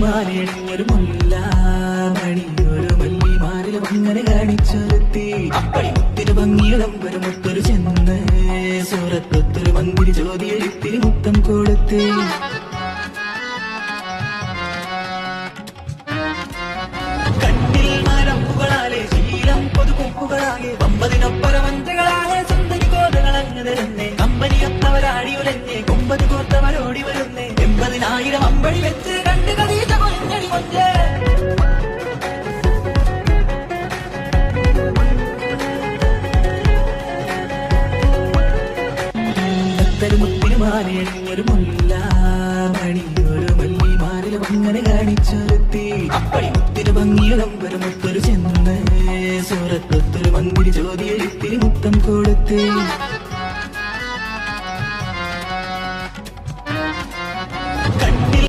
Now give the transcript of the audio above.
മാലയണിഞ്ഞൊരു മുല്ല മണിയൊരു മല്ലിമാരിലും അങ്ങനെ കാണിച്ചൊരുത്തി പൈത്തിരി ഭംഗിയിടമ്പൊരു മുത്തൊരു ചെന്ന് സൂറത്തൊത്തൊരു മന്ദിരി ജ്യോതിയൊരുത്തിരി മുത്തം കൊടുത്ത് കണ്ണിൽ മരമ്പുകളാലെ ശീലം കൊതുകൊമ്പുകളാകെ വമ്പതിനൊപ്പരമഞ്ചകളാലെ സുന്ദരി കോതകളങ്ങ് തരുന്നേ കമ്പനിയൊത്തവരാടി ഉലഞ്ഞേ കൊമ്പത് കോർത്തവരോടി വരുന്നേ 80,000 അമ്പടി വെച്ച് കണ്ടു കതീച്ച കൊഞ്ഞടി കൊഞ്ചേ മുത്തിന് മാലയണിഞ്ഞൊരു മുല്ല മണിയൊരു മല്ലിമാരിലും അങ്ങനെ കാണിച്ചൊരുത്തി പൈത്തിരി ഭംഗിയിടമ്പൊരു മുത്തൊരു ചെന്ന് സൂറത്തൊത്തൊരു മന്ദിരി ജ്യോതിയൊരുത്തിരി മുത്തം കൊടുത്ത്